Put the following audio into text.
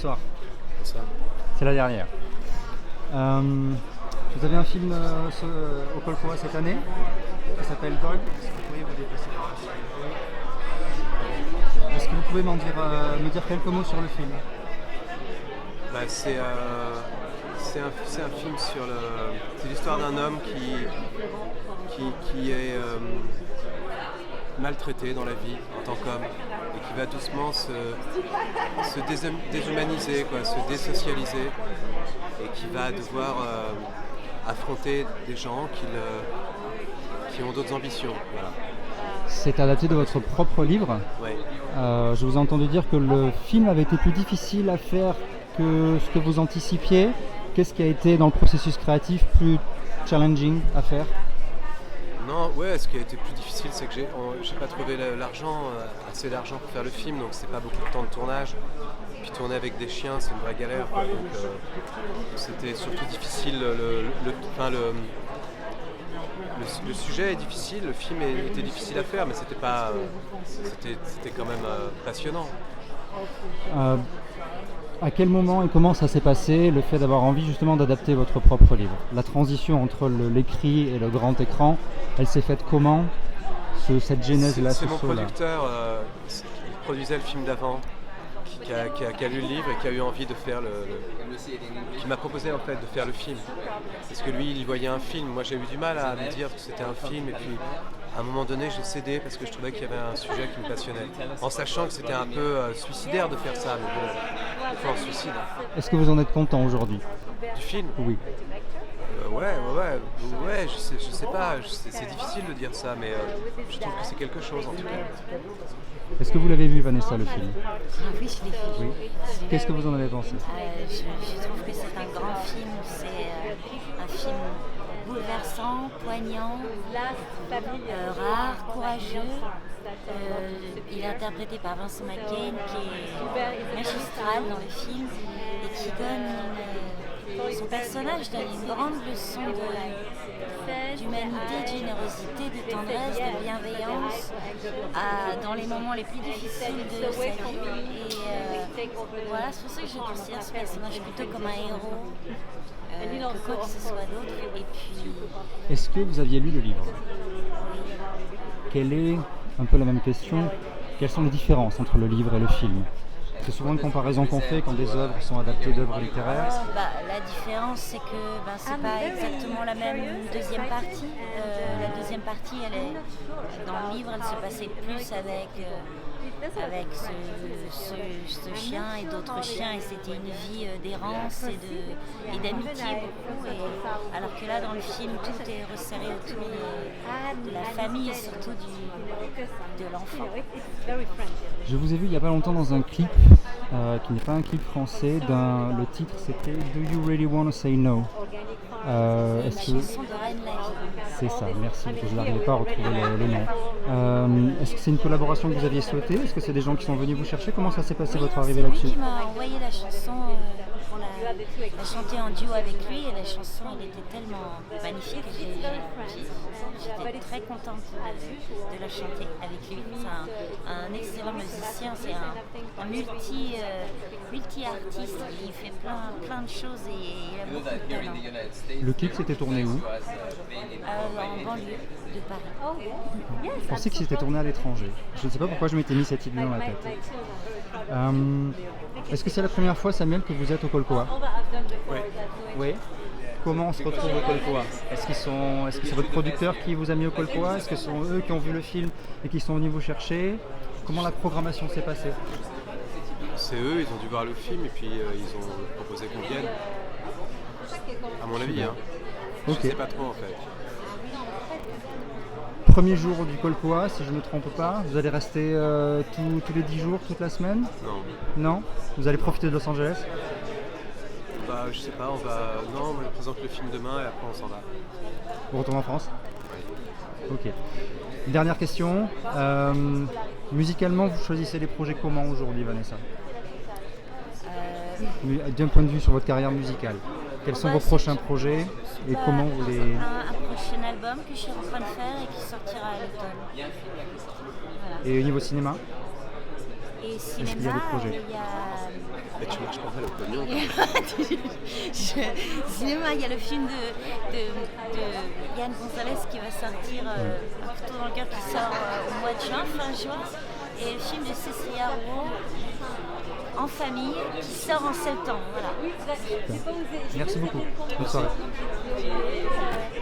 Bonsoir. Bonsoir. C'est la dernière. Vous avez un film au Colcoa cette année qui s'appelle Dog. Est-ce que vous pourriez vous déplacer par là, s'il vous plaît ? Est-ce que vous pouvez me dire quelques mots sur le film ? C'est un film sur c'est l'histoire d'un homme qui est maltraité dans la vie en tant qu'homme et qui va doucement se déshumaniser, se désocialiser, et qui va devoir affronter des gens qui ont d'autres ambitions. Voilà. C'est adapté de votre propre livre. Ouais. Je vous ai entendu dire que le film avait été plus difficile à faire que ce que vous anticipiez. Qu'est-ce qui a été dans le processus créatif plus challenging à faire ? Non, ce qui a été plus difficile, c'est que j'ai pas trouvé assez d'argent pour faire le film, donc c'est pas beaucoup de temps de tournage. Puis tourner avec des chiens, c'est une vraie galère. Donc c'était surtout difficile. Le sujet est difficile, le film était difficile à faire, mais c'était quand même passionnant. À quel moment et comment ça s'est passé, le fait d'avoir envie justement d'adapter votre propre livre ? La transition entre l'écrit et le grand écran, elle s'est faite comment ? Cette genèse-là, c'est mon producteur qui produisait le film d'avant, qui a lu le livre et qui a eu envie de faire qui m'a proposé en fait de faire le film. Parce que lui, il y voyait un film. Moi, j'ai eu du mal à me dire que c'était un film, et puis à un moment donné, j'ai cédé parce que je trouvais qu'il y avait un sujet qui me passionnait. En sachant que c'était un peu suicidaire de faire ça, mais bon, il faut un suicide. Est-ce que vous en êtes content aujourd'hui ? Du film ? Oui. Ouais, je sais pas, c'est difficile de dire ça, mais je trouve que c'est quelque chose en tout cas. Est-ce que vous l'avez vu, Vanessa, le film ? Oui, je l'ai vu. Oui. Qu'est-ce que vous en avez pensé ? Je trouve que c'est un grand film, c'est un film bouleversant, poignant, rare, courageux. Il est interprété par Vincent McCain, qui est magistral dans le film et qui donne son personnage donne une grande leçon d'humanité, de générosité, de tendresse, de bienveillance dans les moments les plus difficiles de sa vie. Et voilà, c'est pour ça que je considère ce personnage plutôt comme un héros que quoi que ce soit d'autre. Et puis... Est-ce que vous aviez lu le livre ? Quelle est, un peu la même question, quelles sont les différences entre le livre et le film ? C'est souvent une comparaison qu'on fait quand des œuvres sont adaptées d'œuvres littéraires. La différence, c'est que c'est pas exactement la même deuxième partie. La deuxième partie, dans le livre, elle se passait plus avec ce chien et d'autres chiens, et c'était une vie d'errance et d'amitié beaucoup. Alors que là, dans le film, tout est resserré autour de la famille et surtout de l'enfant. Je vous ai vu il n'y a pas longtemps dans un clip qui n'est pas un clip français. Le titre c'était Do You Really Wanna Say No? Chanson de Reine Lavie. C'est ça, merci. Je n'arrivais pas à retrouver le nom. Est-ce que c'est une collaboration que vous aviez souhaitée? Est-ce que c'est des gens qui sont venus vous chercher? Comment ça s'est passé votre arrivée là-dessus? C'est lui qui m'a envoyé la chanson pour la chanter en duo avec lui, et la chanson elle était tellement magnifique que j'étais très contente de la chanter avec lui. C'est un excellent musicien, c'est un multi-artiste qui fait plein de choses et il a beaucoup de talent. Le clip s'était tourné où? En banlieue de Paris. Je pensais qu'il s'était tourné à l'étranger. Je ne sais pas pourquoi je m'étais mis cette idée dans la tête. Est-ce que c'est la première fois, Samuel, que vous êtes au Colcoa? Oui. Comment on se retrouve au Colcoa? Est-ce que c'est votre producteur qui vous a mis au Colcoa? Est-ce que ce sont eux qui ont vu le film et qui sont venus vous chercher? Comment la programmation s'est passée? C'est eux, ils ont dû voir le film et puis ils ont proposé qu'on vienne. À mon avis, hein. Okay. Je ne sais pas trop en fait. Premier jour du Colcoa, si je ne me trompe pas, vous allez rester tous les 10 jours, toute la semaine? Non. Vous allez profiter de Los Angeles? Je sais pas, on présente le film demain et après on s'en va. Vous retournez en France? Oui. Ok. Dernière question. Musicalement, vous choisissez les projets comment aujourd'hui, Vanessa? D'un point de vue sur votre carrière musicale, quels sont vos prochains projets et comment vous les... Un prochain album que je suis en train de faire et qui sortira à l'automne. Voilà. Et au niveau cinéma? Et Est-ce qu'il y a cinéma, des projets? il y a... Mais tu marches pas mal au pognon. Cinéma, il y a le film de Yann Gonzalez qui va sortir Un couteau dans le cœur qui sort au mois de juin, fin juin. Et le film de Cécilia Roux, En famille, qui sort en septembre. Voilà. Merci beaucoup. Bonne soirée.